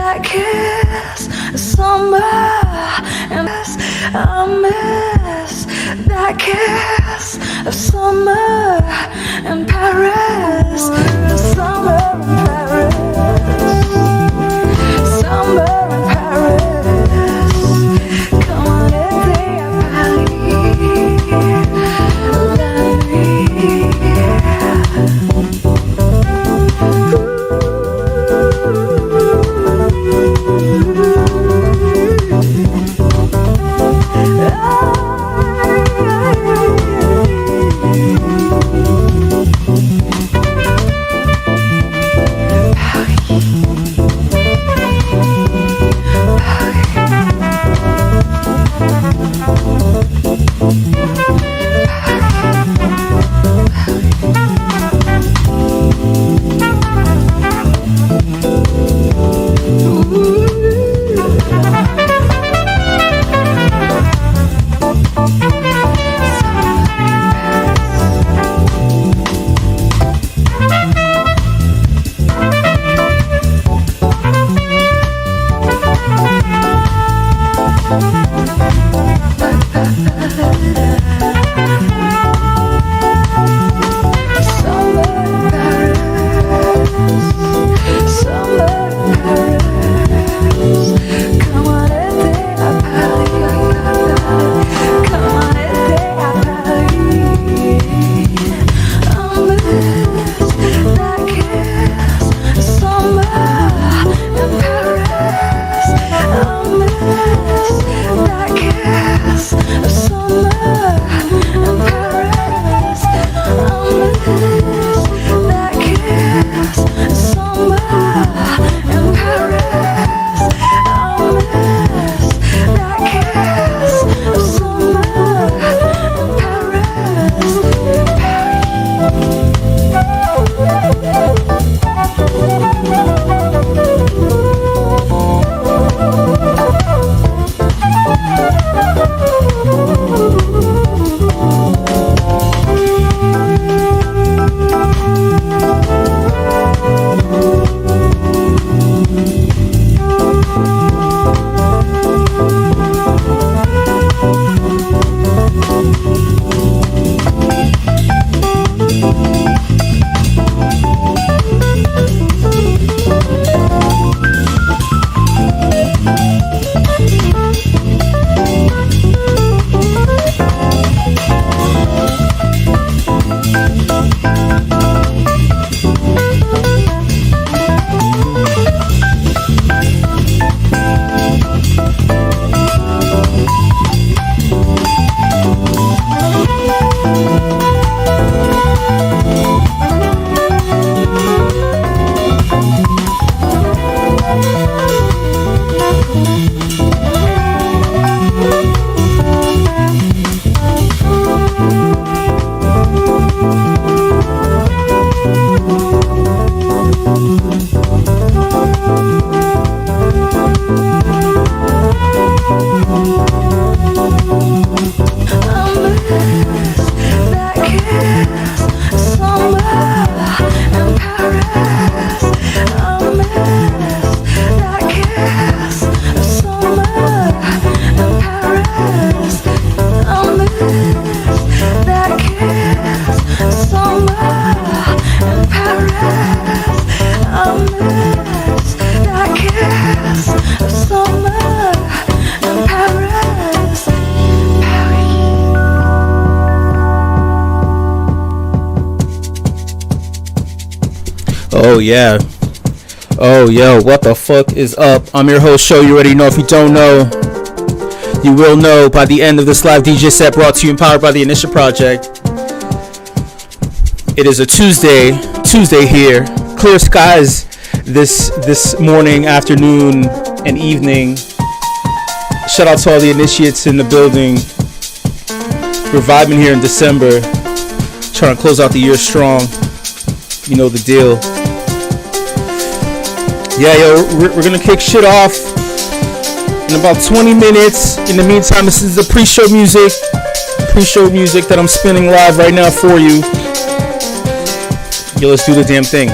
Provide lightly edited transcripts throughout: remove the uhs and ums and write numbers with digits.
that kiss, summer, and I miss that kiss of summer in Paris, summer in Paris, summer in Paris. Come on, été à Paris, la nuit. Oh yeah. Oh yo, what the fuck is up? I'm your host, Show. You already know. If you don't know, you will know by the end of this live DJ set brought to you and powered by the Initia Project. It is a Tuesday here. Clear skies this morning, afternoon, and evening. Shout out to all the initiates in the building. We're vibing here in December, trying to close out the year strong. You know the deal. Yeah, yo, we're gonna kick shit off in about 20 minutes. In the meantime, this is the pre-show music that I'm spinning live right now for you. Yo, let's do the damn thing.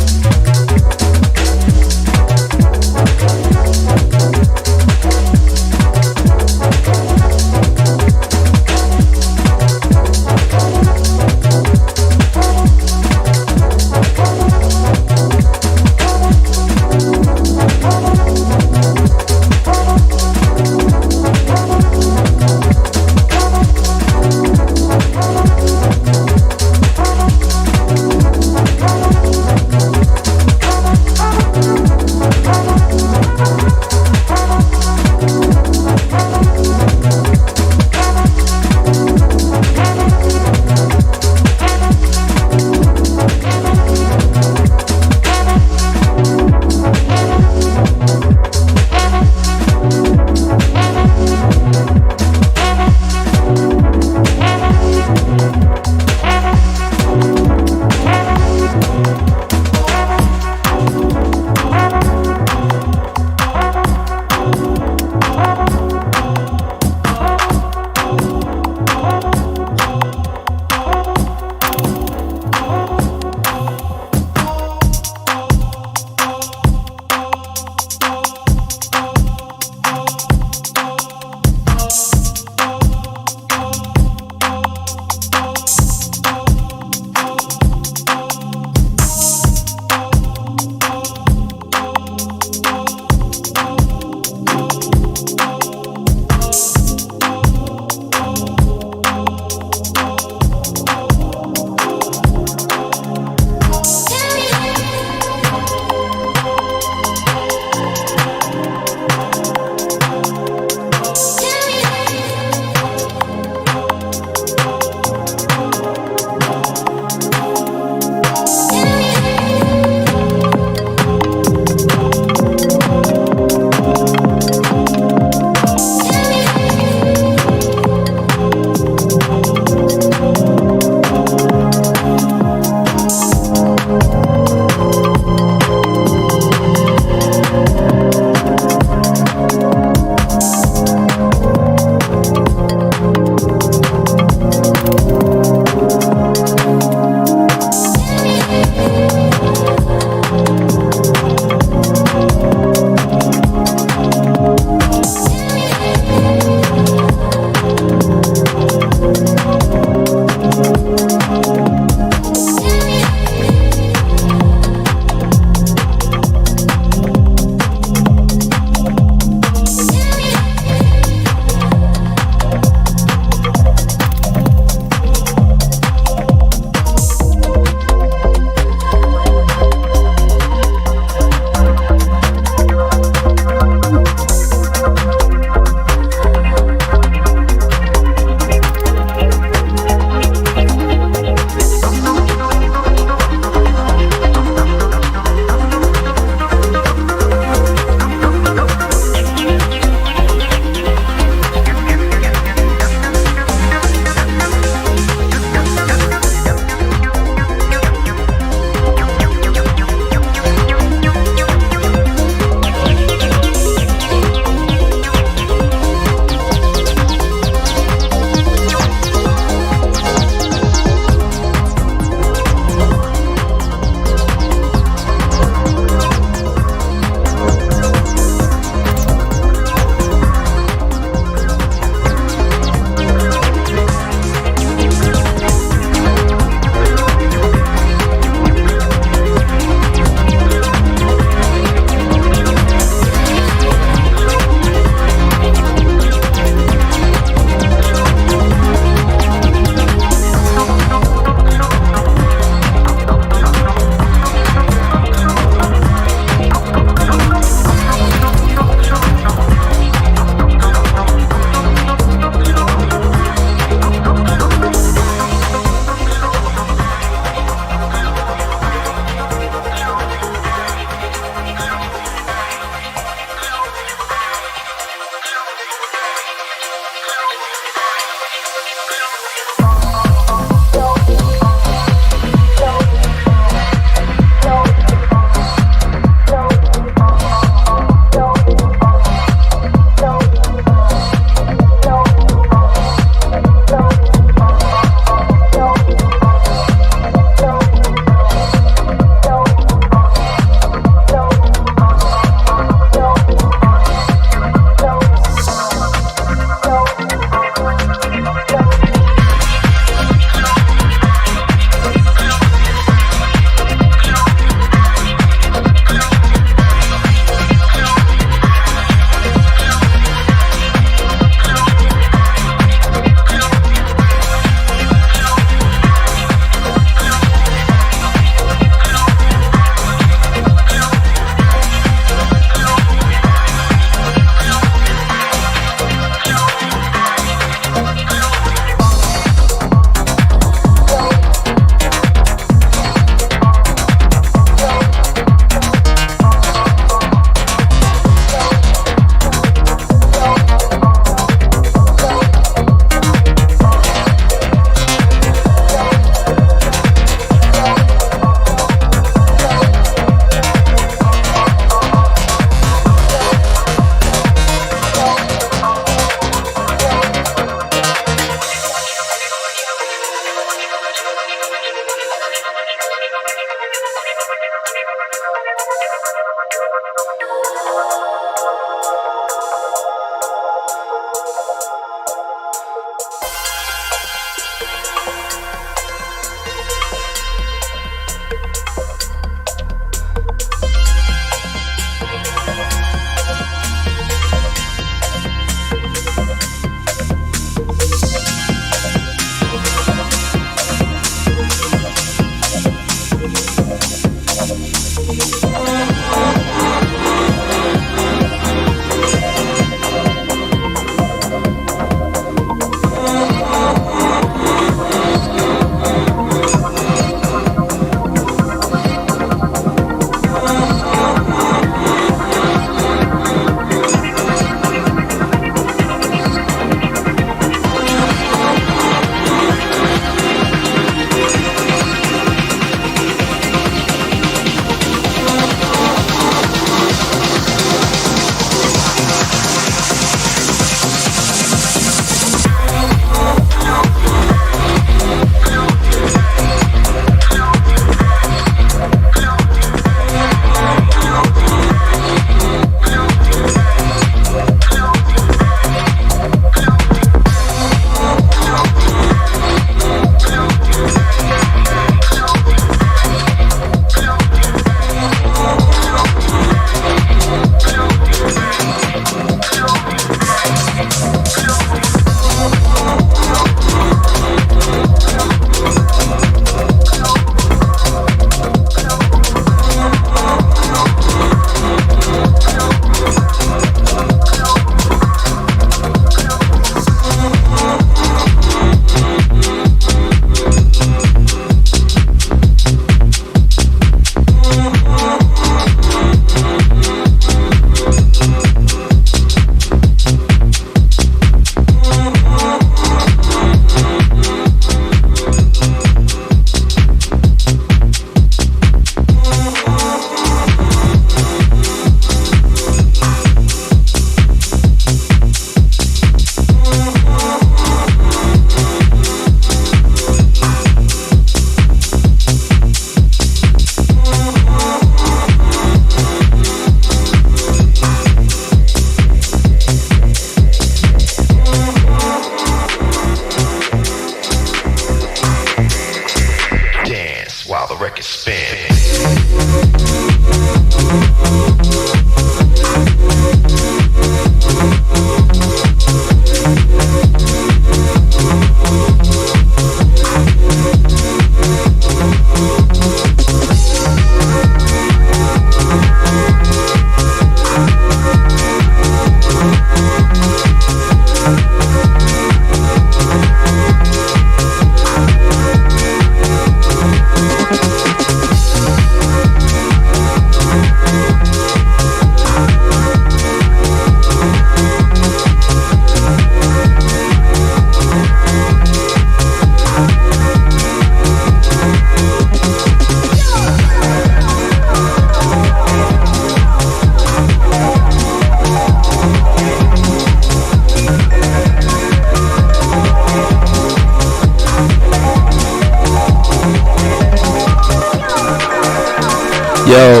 Yo,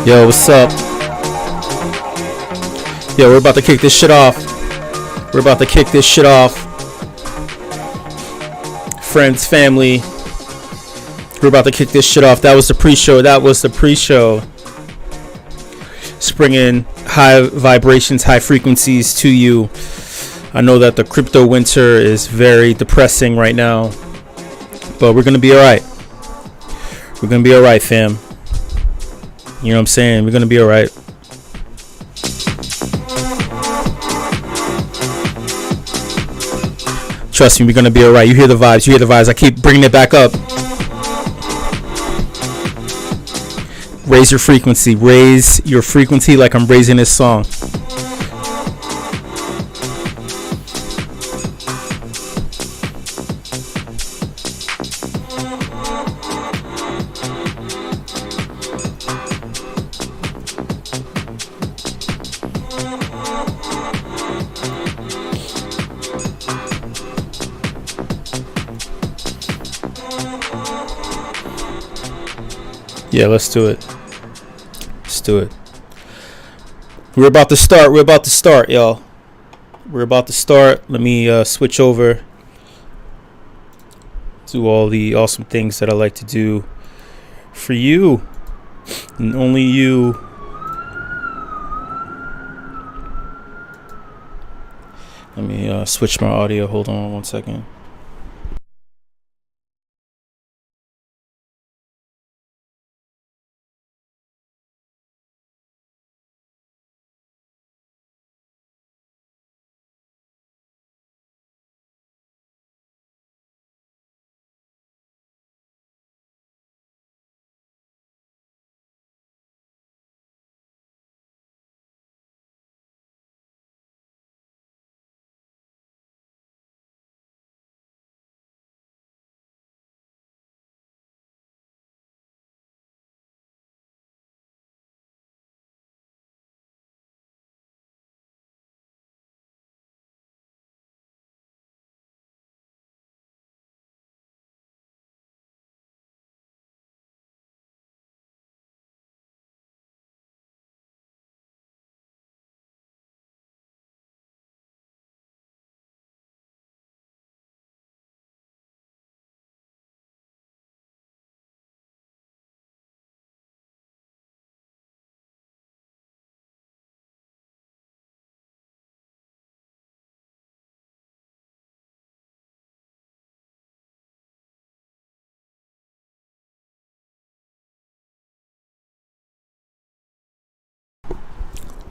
yo, what's up? Yo, we're about to kick this shit off. We're about to kick this shit off. Friends, family. We're about to kick this shit off. That was the pre-show. That was the pre-show. Bringing high vibrations, high frequencies to you. I know that the crypto winter is very depressing right now, but we're gonna be all right. We're gonna be all right, fam. You know what I'm saying? We're gonna be all right. Trust me, we're gonna be all right. You hear the vibes. You hear the vibes. I keep bringing it back up. Raise your frequency. Raise your frequency like I'm raising this song. Yeah, let's do it. Let's do it. We're about to start. We're about to start, y'all. We're about to start. Let me switch over to all the awesome things that I like to do for you and only you. Let me switch my audio. Hold on one second.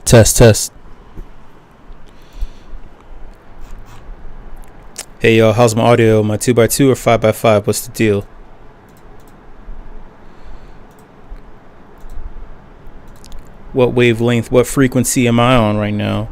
Test, test. Hey, y'all, how's my audio? My 2x2 or 5x5? What's the deal? What wavelength, what frequency am I on right now?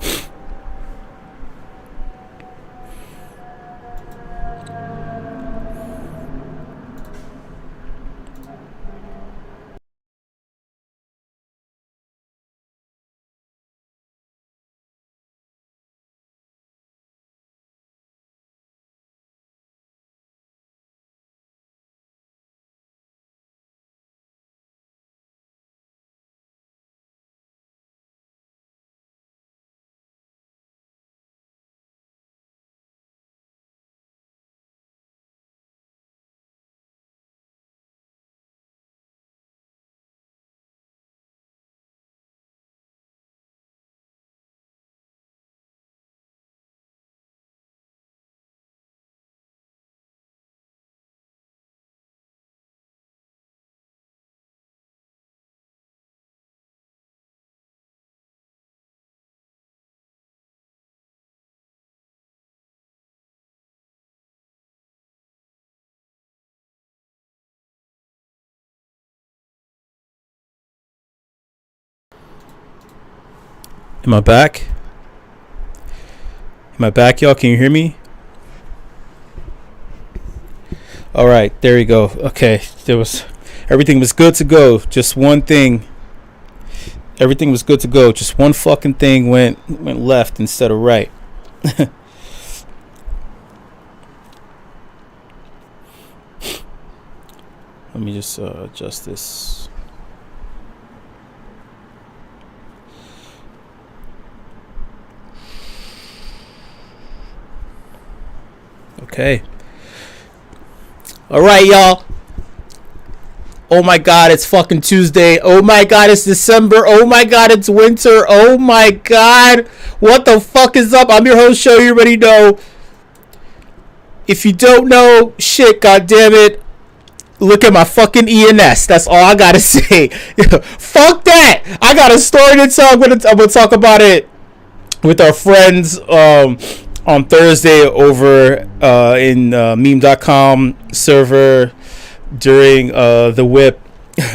Am I back? Am I back, y'all? Can you hear me? All right, there you go. Okay, everything was good to go. Just one thing. Everything was good to go. Just one fucking thing went left instead of right. Let me just adjust this. Okay. All right, y'all. Oh my God, it's fucking Tuesday. Oh my God, it's December. Oh my God, it's winter. Oh my God, what the fuck is up? I'm your host, Show. You already know. If you don't know, shit, goddamn it, look at my fucking ENS. That's all I gotta say. Fuck that. I got a story to tell. I'm gonna talk about it with our friends on Thursday over in meme.com server during the whip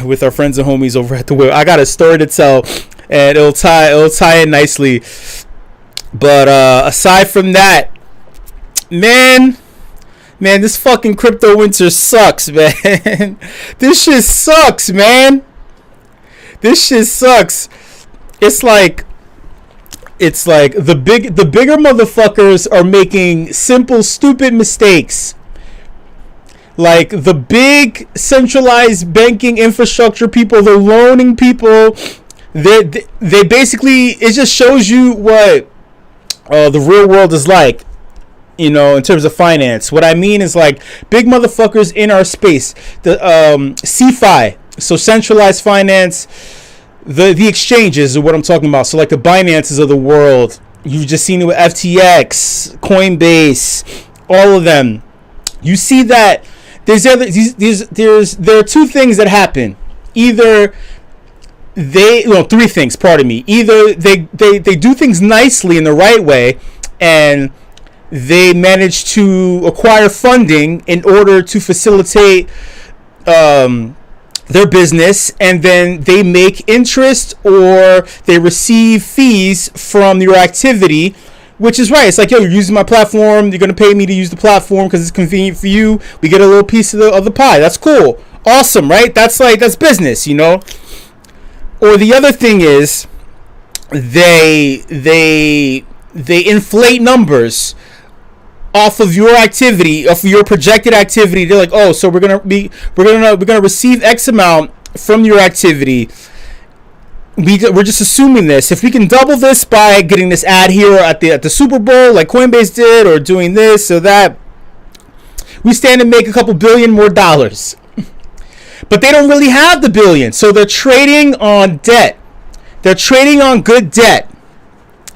with our friends and homies over at the whip. I got a story to tell, and it'll tie in nicely. But aside from that, man, this fucking crypto winter sucks, man. This shit sucks, man. This shit sucks. It's like the bigger motherfuckers are making simple, stupid mistakes. Like the big centralized banking infrastructure people, the loaning people, they basically, it just shows you what the real world is like, you know, in terms of finance. What I mean is like big motherfuckers in our space, the CFI, so centralized finance, the exchanges are what I'm talking about. So like the Binances of the world, you've just seen it with FTX, Coinbase, all of them. You see that there are two things that happen. Either three things, pardon me. Either they do things nicely in the right way, and they manage to acquire funding in order to facilitate their business, and then they make interest or they receive fees from your activity, which is right. It's like, yo, you're using my platform, you're going to pay me to use the platform because it's convenient for you. We get a little piece of the pie. That's cool. Awesome, right? That's business, you know? Or the other thing is they inflate numbers off of your activity, off of your projected activity. They're like, oh, so we're gonna receive X amount from your activity. We're just assuming this. If we can double this by getting this ad here at the Super Bowl, like Coinbase did, or doing this or that, we stand to make a couple billion more dollars. But they don't really have the billion, so they're trading on debt. They're trading on good debt.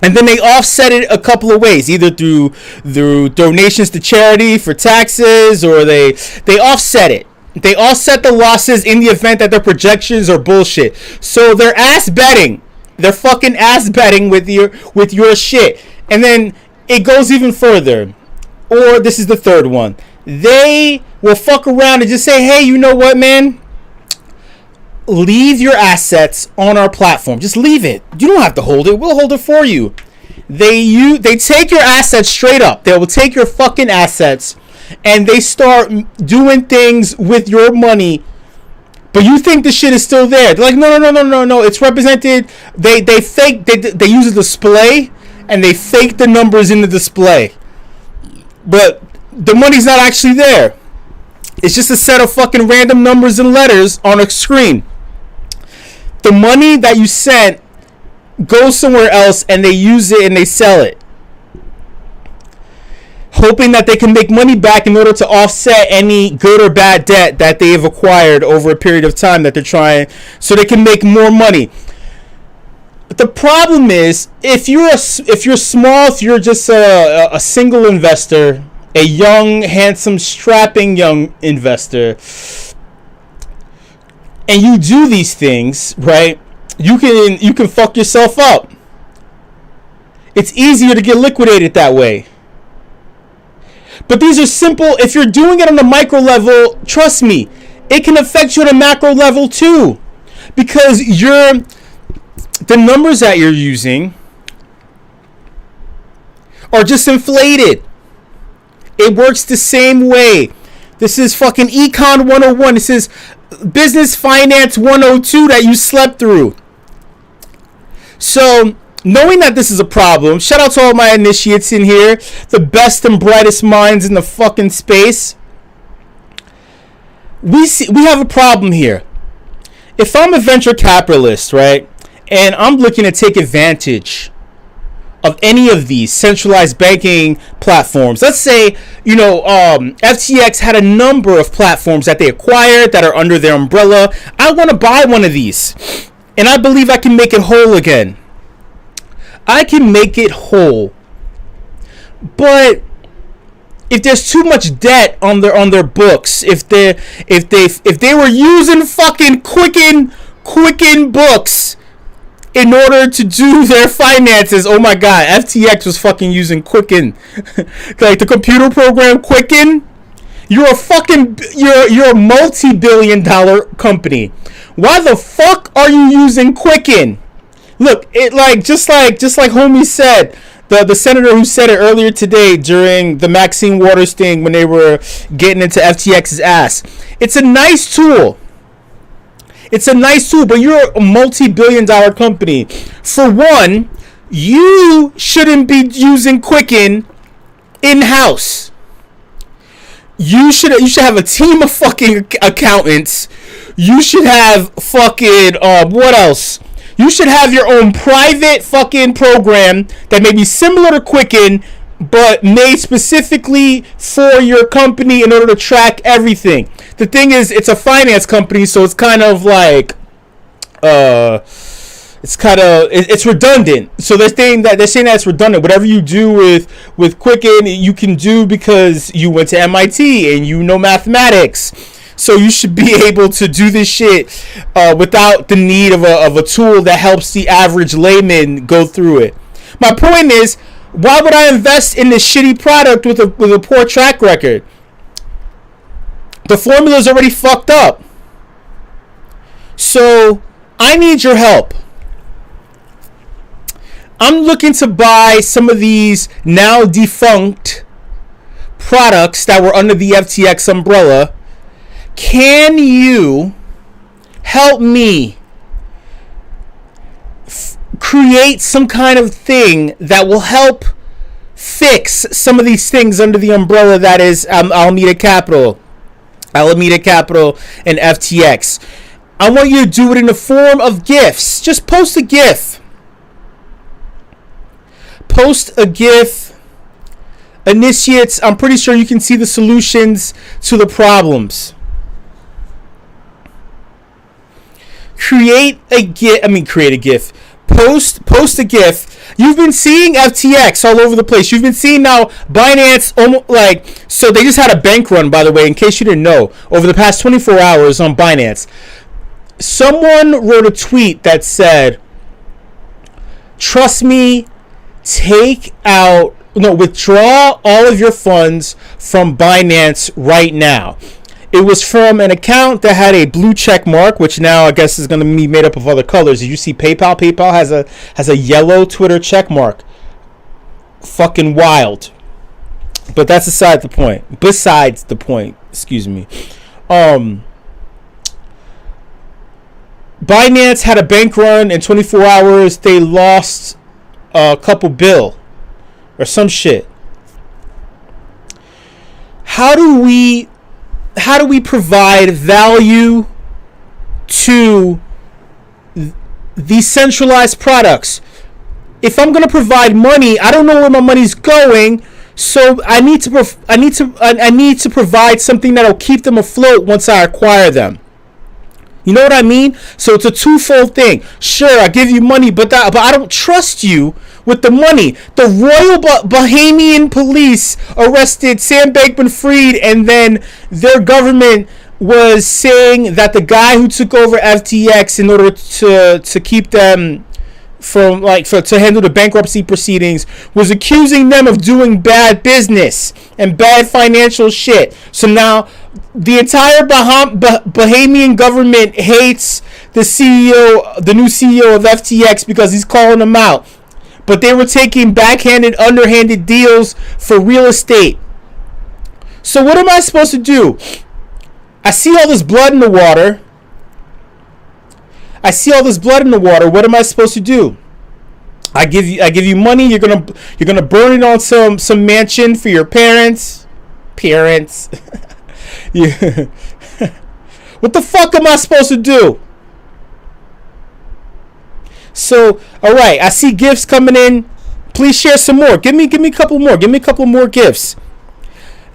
And then they offset it a couple of ways, either through donations to charity for taxes, or they offset it. They offset the losses in the event that their projections are bullshit. So they're ass betting. They're fucking ass betting with your shit. And then it goes even further. Or this is the third one. They will fuck around and just say, hey, you know what, man? Leave your assets on our platform. Just leave it. You don't have to hold it. We'll hold it for you. They take your assets straight up. They will take your fucking assets and they start doing things with your money, but you think the shit is still there. They're like, no. It's represented. They use a display and they fake the numbers in the display, but the money's not actually there. It's just a set of fucking random numbers and letters on a screen. The money that you sent goes somewhere else and they use it and they sell it, hoping that they can make money back in order to offset any good or bad debt that they have acquired over a period of time that they're trying, so they can make more money. But the problem is, if you're small, if you're just a single investor, a young, handsome, strapping young investor, and you do these things, right? You can fuck yourself up. It's easier to get liquidated that way. But these are simple. If you're doing it on the micro level, trust me, it can affect you at a macro level too, because the numbers that you're using are just inflated. It works the same way. This is fucking Econ 101. This is Business Finance 102 that you slept through. So, knowing that this is a problem, shout out to all my initiates in here, the best and brightest minds in the fucking space. we have a problem here. If I'm a venture capitalist, right, and I'm looking to take advantage of any of these centralized banking platforms, let's say, FTX had a number of platforms that they acquired that are under their umbrella. I want to buy one of these, and I believe I can make it whole again. I can make it whole, but if there's too much debt on their books, if they were using fucking Quicken books in order to do their finances, oh my god, FTX was fucking using Quicken, like the computer program Quicken. You're a multi-billion-dollar company. Why the fuck are you using Quicken? Look, it just like homie said. The senator who said it earlier today during the Maxine Waters thing when they were getting into FTX's ass. It's a nice tool. But you're a multi-billion-dollar company. For one, you shouldn't be using Quicken in-house. You should have a team of fucking accountants. You should have fucking what else? You should have your own private fucking program that may be similar to Quicken, but made specifically for your company in order to track everything. The thing is, it's a finance company, so it's kind of like, it's redundant. So they're saying that it's redundant. Whatever you do with Quicken, you can do because you went to MIT and you know mathematics. So you should be able to do this shit without the need of a tool that helps the average layman go through it. My point is, why would I invest in this shitty product with a poor track record? The formula is already fucked up. So I need your help. I'm looking to buy some of these now defunct products that were under the FTX umbrella. Can you help me create some kind of thing that will help fix some of these things under the umbrella that is Alameda Capital and FTX? I want you to do it in the form of gifts. Just post a GIF. Initiates, I'm pretty sure you can see the solutions to the problems. Create a GIF. Post a GIF. You've been seeing FTX all over the place. You've been seeing now Binance so they just had a bank run, by the way, in case you didn't know, over the past 24 hours on Binance. Someone wrote a tweet that said, "Trust me, withdraw all of your funds from Binance right now." It was from an account that had a blue check mark, which now I guess is going to be made up of other colors. Did you see PayPal? PayPal has a yellow Twitter check mark. Fucking wild. But that's besides the point. Excuse me. Binance had a bank run in 24 hours. They lost a couple bill or some shit. How do we provide value to these centralized products? If I'm going to provide money, I don't know where my money's going, so I need to provide something that'll keep them afloat once I acquire them. You know what I mean? So it's a twofold thing. Sure, I give you money, but I don't trust you with the money. The Royal Bahamian police arrested Sam Bankman-Fried, and then their government was saying that the guy who took over FTX in order to keep them from to handle the bankruptcy proceedings was accusing them of doing bad business and bad financial shit. So now the entire Bahamian government hates the new CEO of FTX because he's calling them out. But they were taking backhanded, underhanded deals for real estate. So what am I supposed to do? I see all this blood in the water. What am I supposed to do? I give you money. You're gonna burn it on some mansion for your parents. What the fuck am I supposed to do? So, all right, I see gifts coming in. Please share some more. Give me a couple more. Give me a couple more gifts.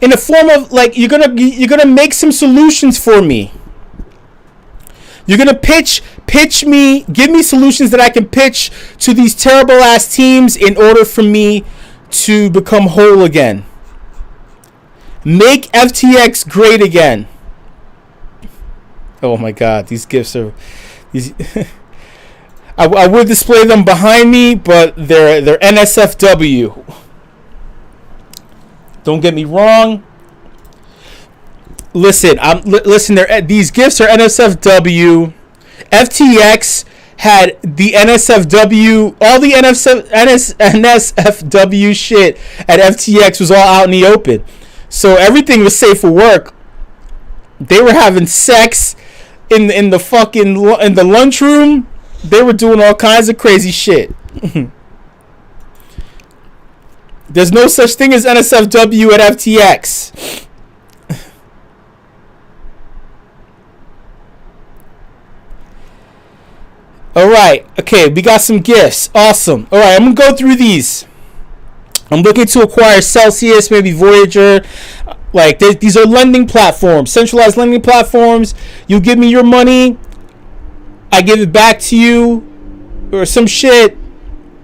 In the form of like you're gonna make some solutions for me. You're gonna pitch me, give me solutions that I can pitch to these terrible ass teams in order for me to become whole again. Make FTX great again. Oh my God, these gifts are these. I would display them behind me, but they're NSFW. Don't get me wrong. Listen, these gifts are NSFW. FTX had the NSFW, all the NSFW shit at FTX was all out in the open. So everything was safe for work. They were having sex in the lunchroom. They were doing all kinds of crazy shit. There's no such thing as NSFW at FTX. All right. Okay, we got some gifts. Awesome. All right, I'm going to go through these. I'm looking to acquire Celsius, maybe Voyager. Like, these are lending platforms, centralized lending platforms. You give me your money, I give it back to you, or some shit.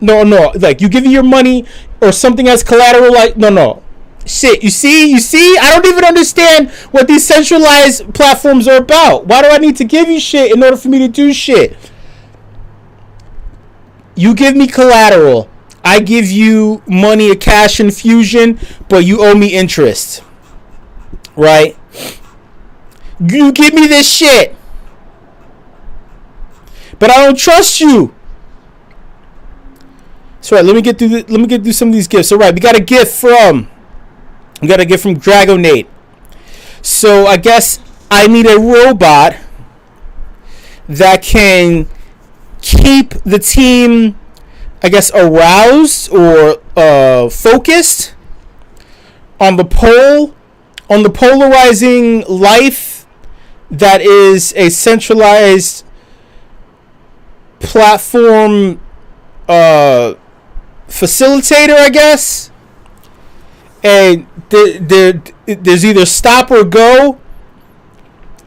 No. Like, you give me your money or something as collateral. Like, no. Shit. You see? I don't even understand what these centralized platforms are about. Why do I need to give you shit in order for me to do shit? You give me collateral. I give you money, a cash infusion, but you owe me interest. Right? You give me this shit, but I don't trust you. So right, let me get through some of these gifts. All right, we got a gift from Dragonate. So I guess I need a robot that can keep the team, I guess, aroused or focused on the polarizing life that is a centralized platform facilitator, I guess. And there's either stop or go.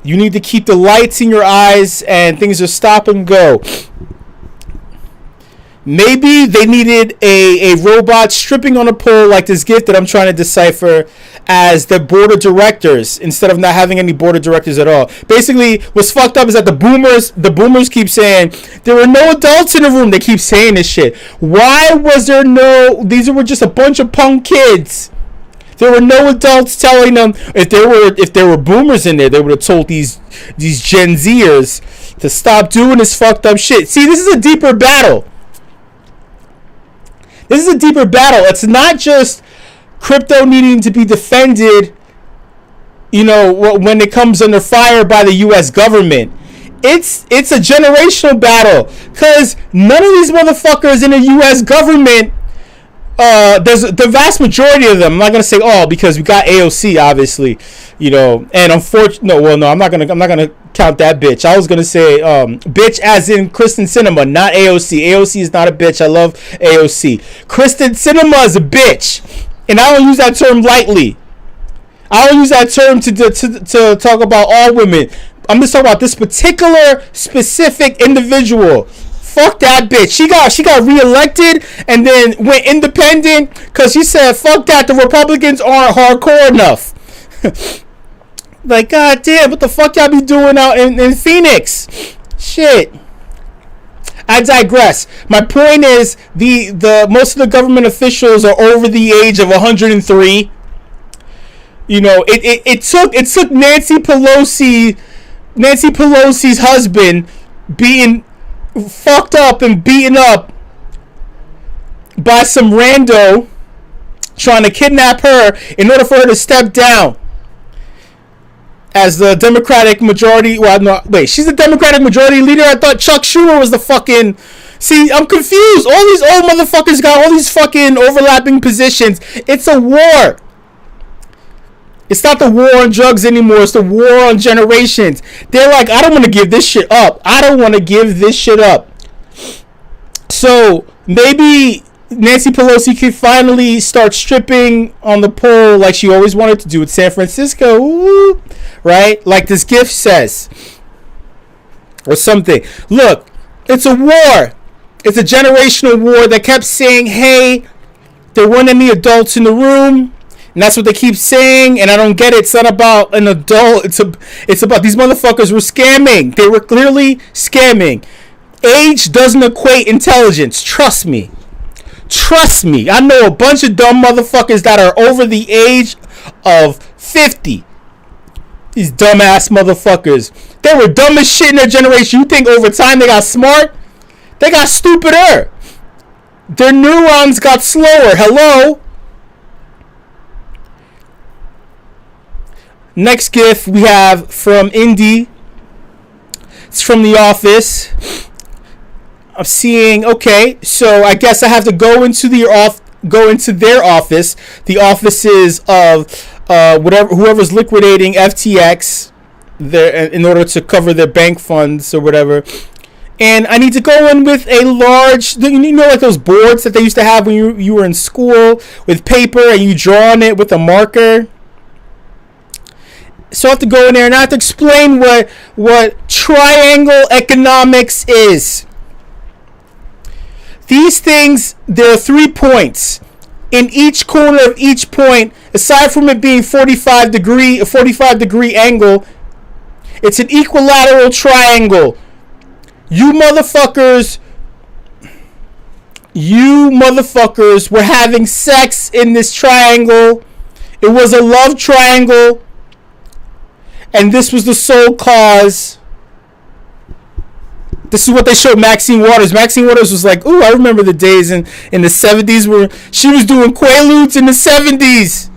You need to keep the lights in your eyes, and things are stop and go. Maybe they needed a robot stripping on a pole like this gift that I'm trying to decipher as the board of directors instead of not having any board of directors at all. Basically, what's fucked up is that the boomers keep saying there were no adults in the room. They keep saying this shit. Why was there no? These were just a bunch of punk kids. There were no adults telling them. If there were boomers in there, they would have told these Gen Zers to stop doing this fucked up shit. See, this is a deeper battle. This is a deeper battle. It's not just crypto needing to be defended, when it comes under fire by the U.S. government. It's a generational battle, because none of these motherfuckers in the U.S. government, there's the vast majority of them. I'm not gonna say all, because we got AOC, obviously, and unfortunately, no, I'm not gonna count that bitch. I was gonna say bitch as in Kristen Sinema, not AOC. AOC is not a bitch. I love AOC. Kristen Sinema is a bitch, and I don't use that term lightly. I don't use that term to talk about all women. I'm just talking about this particular specific individual. Fuck that bitch. She got reelected and then went independent because she said, fuck that, the Republicans aren't hardcore enough. Like, god damn, what the fuck y'all be doing out in Phoenix? Shit. I digress. My point is, the most of the government officials are over the age of 103. It took Nancy Pelosi's husband being fucked up and beaten up by some rando trying to kidnap her in order for her to step down as the Democratic majority. Well, no, wait, she's the Democratic majority leader. I thought Chuck Schumer was the fucking. See, I'm confused. All these old motherfuckers got all these fucking overlapping positions. It's a war. It's not the war on drugs anymore. It's the war on generations. They're like, I don't want to give this shit up. I don't want to give this shit up. So maybe Nancy Pelosi can finally start stripping on the pole like she always wanted to do with San Francisco. Ooh, right? Like this gift says. Or something. Look, it's a war. It's a generational war that kept saying, hey, there weren't any adults in the room. And that's what they keep saying, and I don't get it. It's not about an adult. It's about these motherfuckers were scamming. They were clearly scamming. Age doesn't equate intelligence. Trust me. Trust me. I know a bunch of dumb motherfuckers that are over the age of 50. These dumbass motherfuckers. They were dumb as shit in their generation. You think over time they got smart? They got stupider. Their neurons got slower. Hello? Next gift we have from Indy. It's from The Office. I'm seeing, okay, so I guess I have to go into their office. The offices of whoever's liquidating FTX in order to cover their bank funds or whatever. And I need to go in with a large, you know, like those boards that they used to have when you were in school with paper and you draw on it with a marker. So I have to go in there and I have to explain what triangle economics is. These things, there are 3 points. In each corner of each point, aside from it being a 45 degree angle, it's an equilateral triangle. You motherfuckers were having sex in this triangle. It was a love triangle. And this was the sole cause. This is what they showed Maxine Waters. Maxine Waters was like, ooh, I remember the days in the 70s where she was doing Quaaludes in the 70s.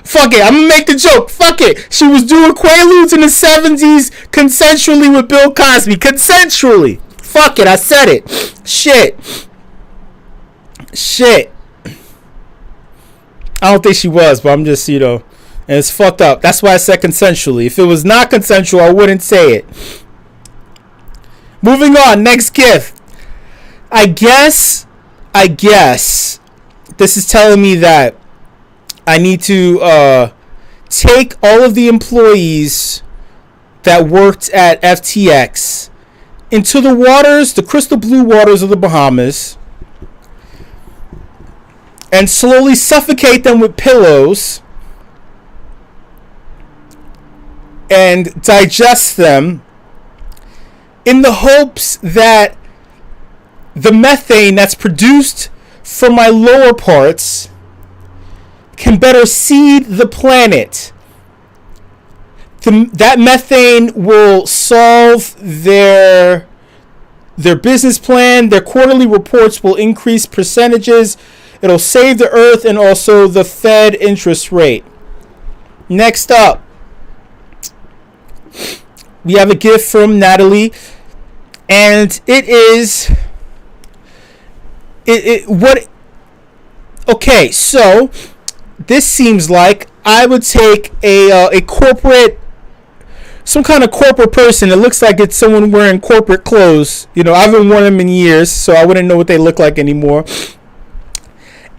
Fuck it, I'm gonna make the joke. Fuck it. She was doing Quaaludes in the 70s consensually with Bill Cosby. Consensually. Fuck it, I said it. Shit. I don't think she was, but I'm just, you know. And it's fucked up. That's why I said consensually. If it was not consensual, I wouldn't say it. Moving on. Next gift. I guess this is telling me that I need to take all of the employees that worked at FTX into the waters, the crystal blue waters of the Bahamas, and slowly suffocate them with pillows and digest them in the hopes that the methane that's produced from my lower parts can better seed the planet. That methane will solve their business plan. Their quarterly reports will increase percentages. It'll save the earth and also the Fed interest rate. Next up, we have a gift from Natalie, and it is okay, so this seems like I would take a corporate, some kind of corporate person. It looks like it's someone wearing corporate clothes. You know, I haven't worn them in years, so I wouldn't know what they look like anymore.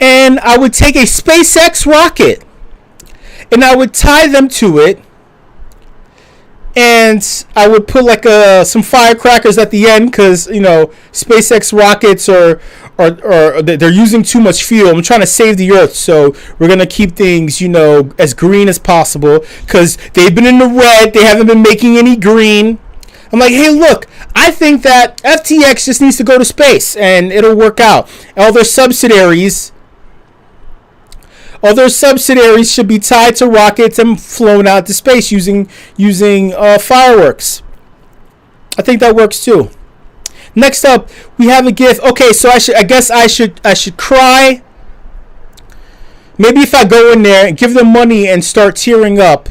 And I would take a SpaceX rocket and I would tie them to it, and I would put like some firecrackers at the end, because, you know, SpaceX rockets are they're using too much fuel. I'm trying to save the earth, so we're gonna keep things, you know, as green as possible, because they've been in the red. They haven't been making any green. I'm like, hey, look, I think that FTX just needs to go to space and it'll work out. All their subsidiaries should be tied to rockets and flown out to space using fireworks. I think that works too. Next up, we have a gift. Okay, so I guess I should cry. Maybe if I go in there and give them money and start tearing up.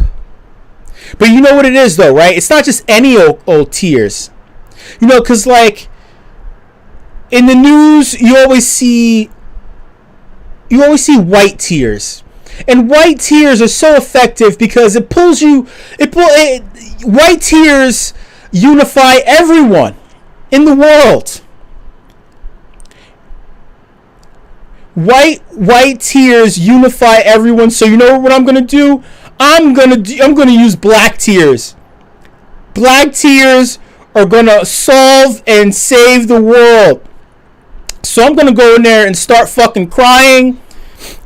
But you know what it is, though, right? It's not just any old tears. You know, because, like, in the news, you always see white tears. And white tears are so effective because it pulls you. White tears unify everyone in the world. White tears unify everyone. So you know what I'm gonna do? I'm gonna use black tears. Black tears are gonna solve and save the world. So I'm gonna go in there and start fucking crying,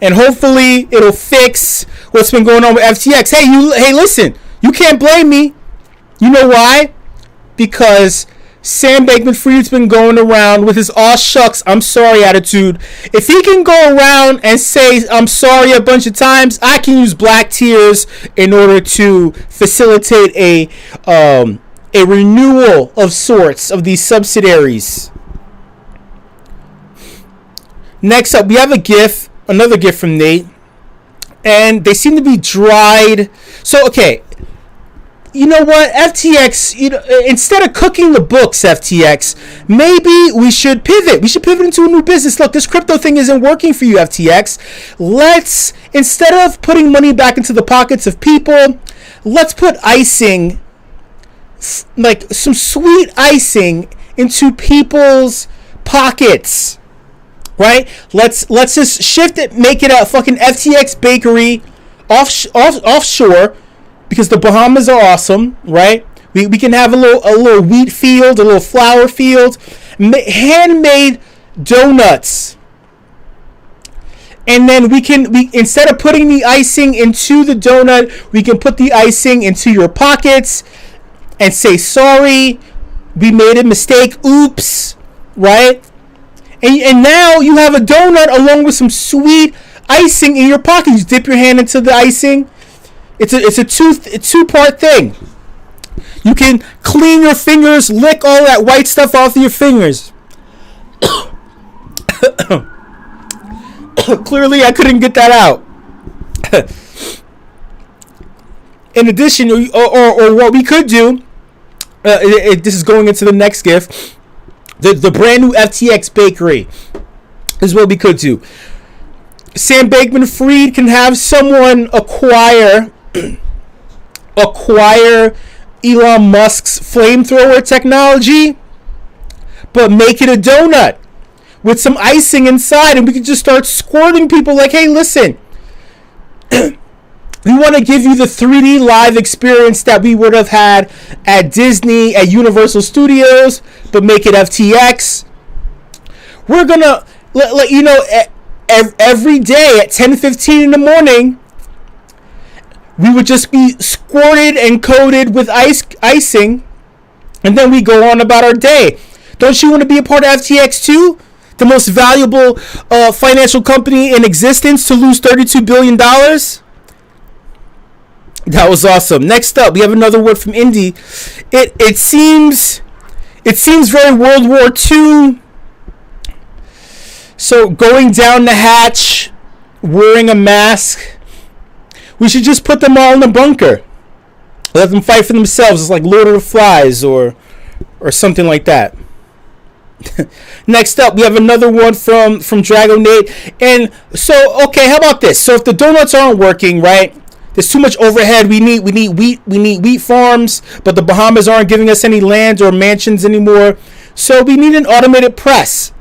and hopefully it'll fix what's been going on with FTX. Hey, listen, you can't blame me. You know why? Because Sam Bankman-Fried's been going around with his aw shucks, I'm sorry attitude. If he can go around and say I'm sorry a bunch of times, I can use black tears in order to facilitate a renewal of sorts of these subsidiaries. Next up, we have another GIF from Nate, and they seem to be dried. So, okay, you know what, FTX, instead of cooking the books, FTX, maybe we should pivot. We should pivot into a new business. Look, this crypto thing isn't working for you, FTX. Let's, instead of putting money back into the pockets of people, let's put icing, like some sweet icing, into people's pockets. Right? Let's just shift it, make it a fucking FTX bakery offshore, because the Bahamas are awesome, right? We can have a little wheat field, a little flour field, handmade donuts. And then we instead of putting the icing into the donut, we can put the icing into your pockets and say sorry, we made a mistake, oops, right? And now you have a donut along with some sweet icing in your pocket. You dip your hand into the icing. It's a two-part thing. You can clean your fingers, lick all that white stuff off of your fingers. Clearly, I couldn't get that out. In addition, or what we could do, this is going into the next GIF. The brand new FTX bakery is what we could do. Sam Bankman-Fried can have someone acquire Elon Musk's flamethrower technology, but make it a donut with some icing inside, and we can just start squirting people like, hey, listen, we want to give you the 3D live experience that we would have had at Disney, at Universal Studios, but make it FTX. We're going to let you know every day at 10:15 in the morning, we would just be squirted and coated with icing, and then we go on about our day. Don't you want to be a part of FTX too? The most valuable financial company in existence to lose $32 billion? That was awesome. Next up, we have another word from Indy. It seems very World War II. So going down the hatch, wearing a mask. We should just put them all in the bunker. Let them fight for themselves. It's like Lord of the Flies or something like that. Next up, we have another one from Drago Nate. And so, okay, how about this? So if the donuts aren't working, right? There's too much overhead. We need wheat farms, but the Bahamas aren't giving us any land or mansions anymore. So we need an automated press.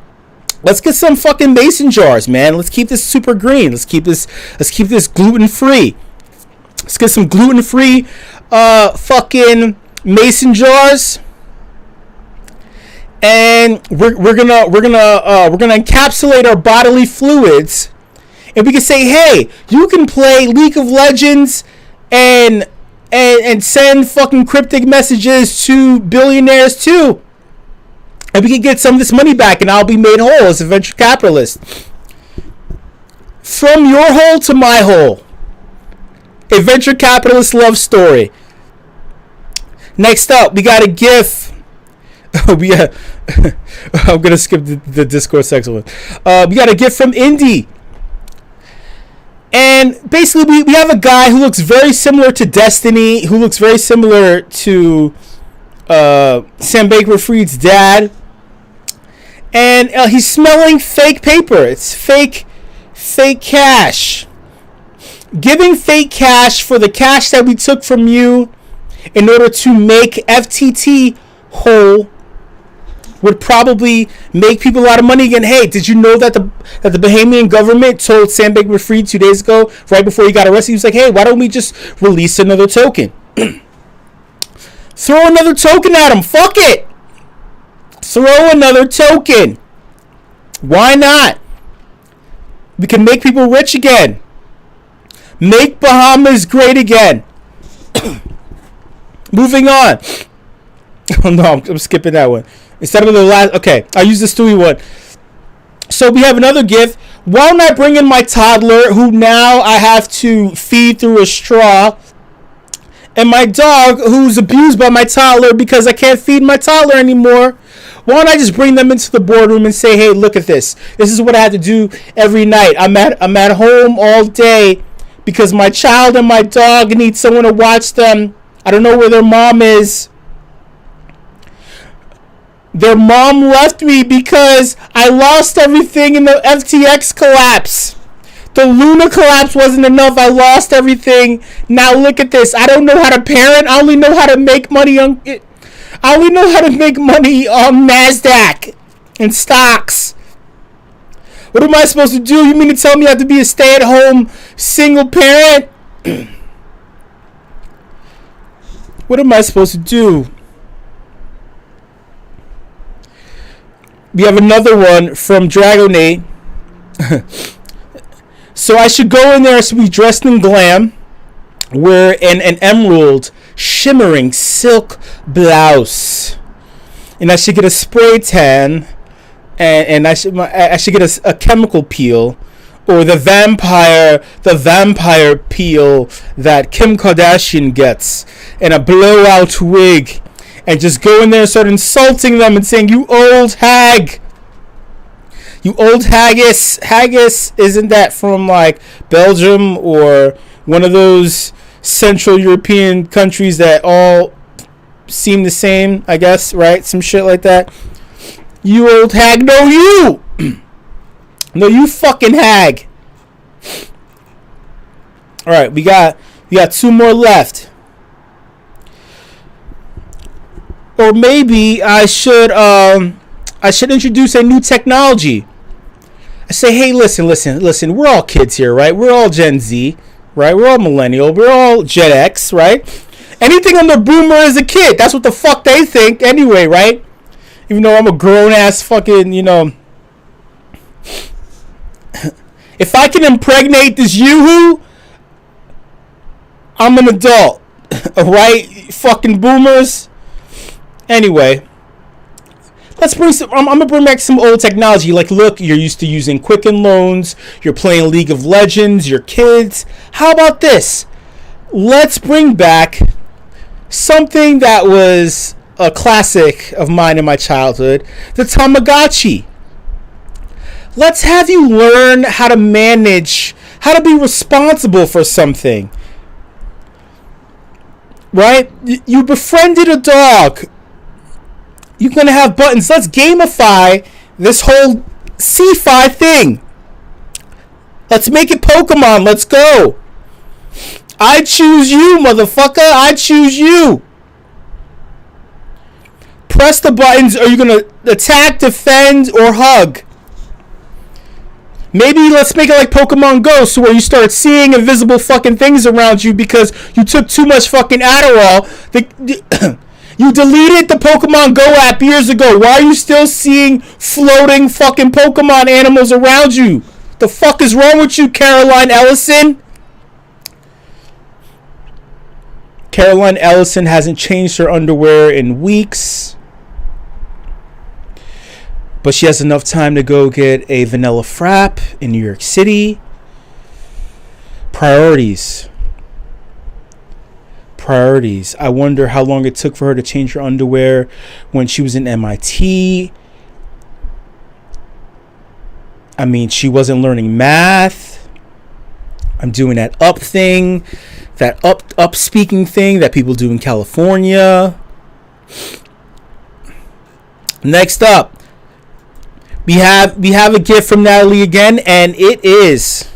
Let's get some fucking mason jars, man. Let's keep this super green. Let's keep this gluten free. Let's get some gluten free fucking mason jars. And we're gonna encapsulate our bodily fluids. And we can say, hey, you can play League of Legends and send fucking cryptic messages to billionaires too. And we can get some of this money back, and I'll be made whole as a venture capitalist. From your hole to my hole. A venture capitalist love story. Next up, we got a GIF. I'm going to skip the Discord section. We got a GIF from Indy. And basically, we have a guy who looks very similar to Destiny, who looks very similar to Sam Bankman-Fried's dad. And he's smelling fake paper. It's fake cash. Giving fake cash for the cash that we took from you in order to make FTT whole would probably make people a lot of money again. Hey, did you know that the Bahamian government told Sam Bankman-Fried 2 days ago, right before he got arrested, he was like, hey, why don't we just release another token? Throw another token at him. Fuck it. Throw another token. Why not? We can make people rich again. Make Bahamas great again. Moving on. Oh no, I'm skipping that one. Instead of the last, okay, I'll use the Stewie one. So we have another gift. Why don't I bring in my toddler, who now I have to feed through a straw, and my dog, who's abused by my toddler because I can't feed my toddler anymore? Why don't I just bring them into the boardroom and say, hey, look at this. This is what I have to do every night. I'm at home all day because my child and my dog need someone to watch them. I don't know where their mom is. Their mom left me because I lost everything in the FTX collapse. The Luna collapse wasn't enough. I lost everything. Now look at this. I don't know how to parent. I only know how to make money on NASDAQ and stocks. What am I supposed to do? You mean to tell me I have to be a stay-at-home single parent? What am I supposed to do? We have another one from Dragonate. So I should go in there to be dressed in glam, wear an emerald shimmering silk blouse, and I should get a spray tan, and I should get a chemical peel, or the vampire peel that Kim Kardashian gets, and a blowout wig. And just go in there and start insulting them and saying, you old hag. You old haggis. Haggis, isn't that from like Belgium or one of those Central European countries that all seem the same, I guess, right? Some shit like that. You old hag. No, you. No, you fucking hag. All right, we got 2 more left. Or maybe I should introduce a new technology. I say, hey, listen. We're all kids here, right? We're all Gen Z, right? We're all millennial. We're all Gen X, right? Anything under boomer is a kid. That's what the fuck they think anyway, right? Even though I'm a grown-ass fucking, if I can impregnate this yoo-hoo, I'm an adult, right? Fucking boomers. Anyway, I'm gonna bring back some old technology. Like, look, you're used to using Quicken Loans. You're playing League of Legends. Your kids. How about this? Let's bring back something that was a classic of mine in my childhood, the Tamagotchi. Let's have you learn how to manage, how to be responsible for something. Right? You befriended a dog. You're going to have buttons. Let's gamify this whole sci-fi thing. Let's make it Pokemon. Let's go. I choose you, motherfucker. I choose you. Press the buttons. Are you going to attack, defend, or hug? Maybe let's make it like Pokemon Go, so where you start seeing invisible fucking things around you because you took too much fucking Adderall. You deleted the Pokemon Go app years ago. Why are you still seeing floating fucking Pokemon animals around you? The fuck is wrong with you, Caroline Ellison? Caroline Ellison hasn't changed her underwear in weeks. But she has enough time to go get a vanilla frap in New York City. Priorities. I wonder how long it took for her to change her underwear when she was in MIT. I mean, she wasn't learning math. I'm doing that up thing, that up speaking thing that people do in California. Next up, we have a gift from Natalie again, and it is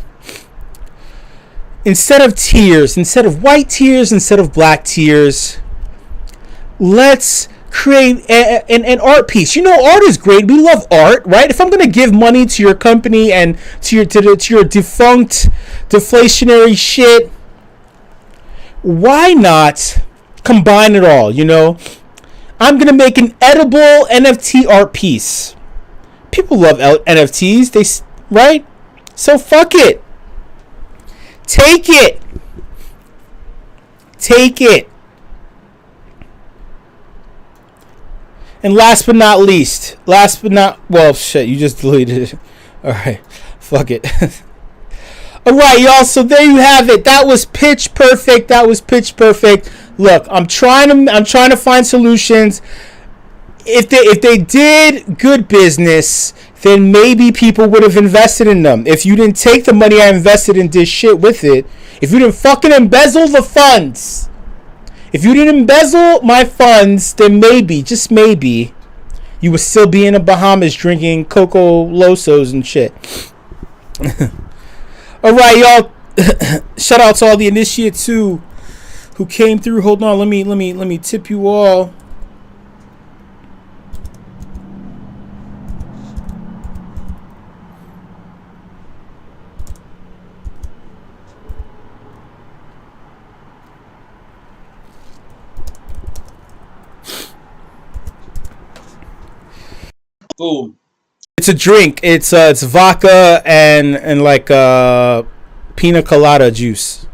instead of tears, instead of white tears, instead of black tears, let's create an art piece. You know, art is great. We love art, right? If I'm going to give money to your company and to your defunct deflationary shit, why not combine it all? You know, I'm going to make an edible NFT art piece. People love NFTs, right? So fuck it. Take it. And last but not least, well, shit, you just deleted it. All right, fuck it. All right, y'all. So there you have it. That was pitch perfect. Look, I'm trying to find solutions. If they did good business, then maybe people would have invested in them. If you didn't take the money I invested and did shit with it, if you didn't fucking embezzle the funds. If you didn't embezzle my funds, then maybe, just maybe, you would still be in the Bahamas drinking Coco Losos and shit. All right, y'all. Shout out to all the initiates who came through. Hold on, let me tip you all. Ooh. It's a drink. It's vodka and like pina colada juice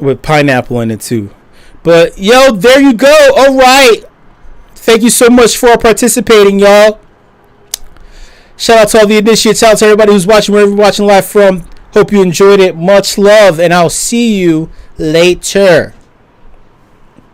with pineapple in it too. But yo, there you go. All right. Thank you so much for participating, y'all. Shout out to all the initiates. Shout out to everybody who's watching, wherever you're watching live from. Hope you enjoyed it. Much love, and I'll see you later.